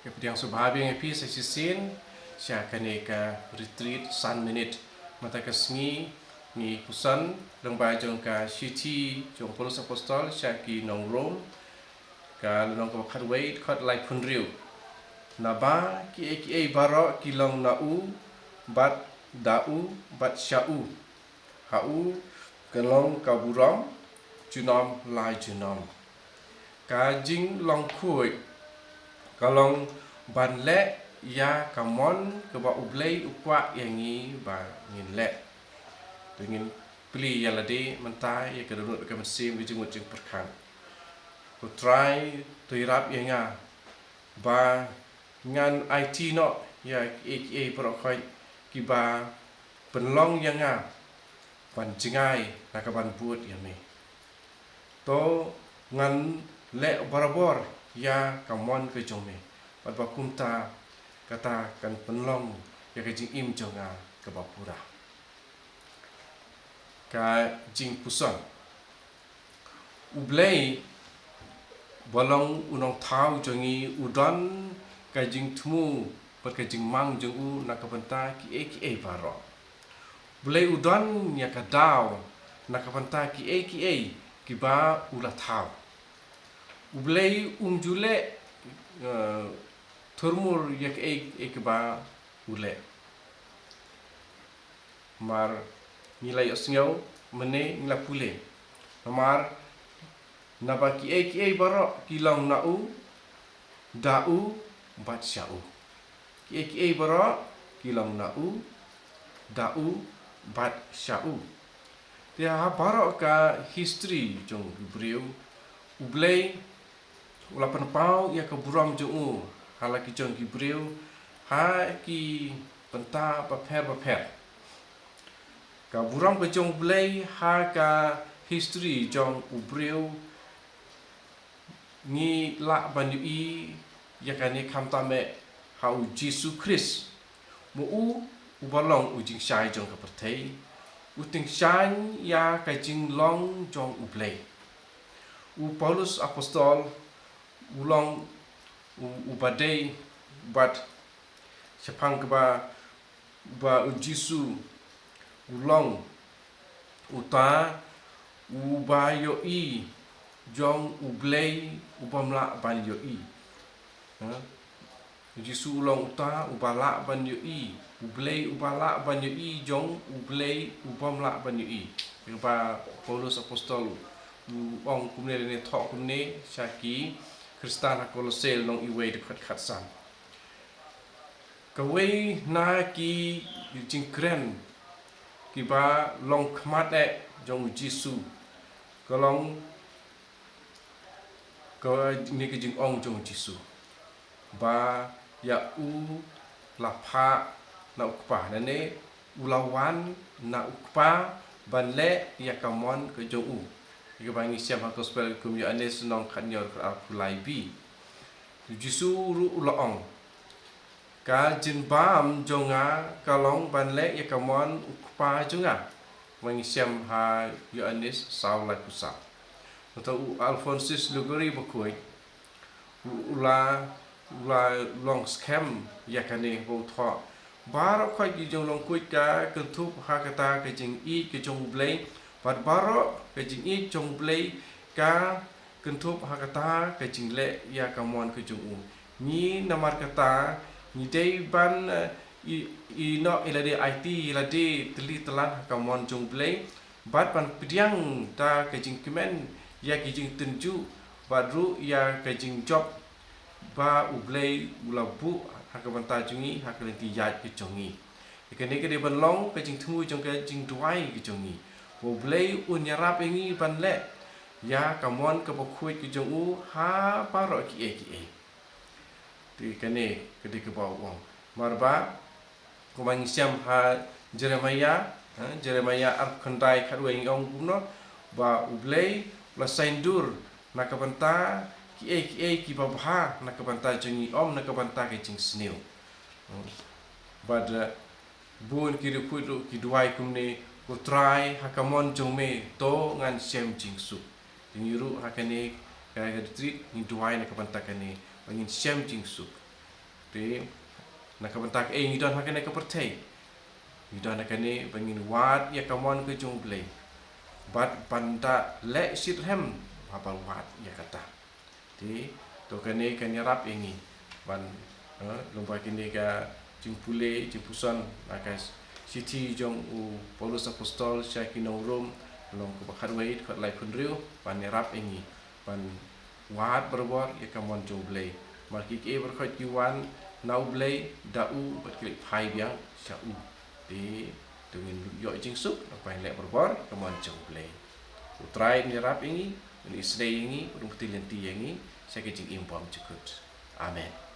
Kemudian subhabi yang pi sesisin sia kaneka retreat san minute mata kesngi ni kusan lembah jong ka city jong polos apostol sia ki nong rom ka nong ka khat wei khat lai phun riu na ba ki baro ki long na u bat da u bat sha u ha u ka long ka buram junom lai junom ka jing long khui ka long ban le ya kamon ke ba ublei ukwa yang ni ba ngin le dengan peli ya lade mentai ya ke dunut ke mesim ke jengut jeng perkan ko try to irap yang nga ba ngan IT no ya AKA pro khoi ki ba penlong yang nga ban jengai nak ban buat ya me to ngan le barabor ya kamon ke jome pat ba kunta kata kan penlong ya ke jing im jonga ke bapura ka jing puson ublei bolong unong thau jongi udon ka jing thmu pat ka jing mang jong u nak banta ki baro ublei udon ya ka daw nak banta ki ba ula thau ublei jule turmur yak ek ba ule mar nilai osngau mene ngla pule mar naba ki baro kilong na u da u bat sha u ki baro kilong na u da u bat sha u dia baro ka history jong Hebrew ublei ulapan pau ya ke buram jong u halaki jong Hebrew ha ki penta paper ka buram ke jong blei ha ka history jong Hebrew ni la ban i ya ka ni kham ta me ha u Jesus Christ mu u balong u jing shai jong ka perthei u ting shan ya ka jing long jong u blei u Paulus apostol ulong ubadei bat sepang ba jisu ulong uta ubayo i jong ublei ubamla ban yo i jisu ulong uta ubala ban yo i ublei ubala ban yo i jong ublei ubamla ban yo i ba Paulus apostol ong kumne ne thok kumne syaki Kristan Kolosel nong iwe dekat khatsan kawei na ki jingkren ki ba long khmat e jong Jisu kalong ka ni ki jing ong jong Jisu ba ya u la pha na ukpa na ne ulawan na ukpa ban le ya kamon ke jong u ke bangi siam ha gospel kum ya anes nong khanyor ka fulai bi Jisu ru ulaong ka jin bam jonga kalong ban le ya kamon ukpa jonga bangi siam ha ya anes saw la kusa atau Alphonsus Luguri bakoi ula long scam ya kane bo tho bar khoi ki jong long kuit ka kentup ha kata ke jing i ke jong blei pat baro ke jing i jong blei ka kentup ha kata ke jing le ya kamon ke jong u ni namar kata ni dei ban i no ilade IT ilade teli telan ha kamon jong blei bat pan pidiang ta ke jing kemen ya ke jing tenju badru ya ke jing job ba ublei ulabu hakabanta jungi hakalenti yat ke jongi ikene ke de ban long ke jing thmu jong ke jing duai ke jongi ublei unyarap ingi ban le ya kamon ke bokhui ke jong u ha paro ki ti kene ke de ke bau wong marba ko bang siam ha Jeremiah ar khandai kharweng ong buno ba ublei la saindur nakabanta ki babha nakabanta jungi om nakabanta ke jing sneu bad bun ki rupudu ki duai kumne ko try hakamon jongme to ngan sem jing su jingiru hakane ka retreat ni duai nakabanta kane bangin sem jing su Di nakabentak ngidon hakane ka pertai. Ngidon hakane bangin wat ya kamon ke jung blei. Bat banda le sithem habal wat ya kata. Di to kane kan yarap ingi ban lomba kini ka jing pule jing puson akas siti jong u Paulus apostol syakino rum long ko bakar wait kot lai punriu ban yarap ingi ban wat berbor ya kamon jong blei mar ki ke berkhot yuan nau blei dau bat klik phai biang sha u di dengan yo jing sup apa lek berbor kamon jong blei utrai ni yarap ingi ni isrei ingi rum tilen ti ingi saya kecing impom cukut amen.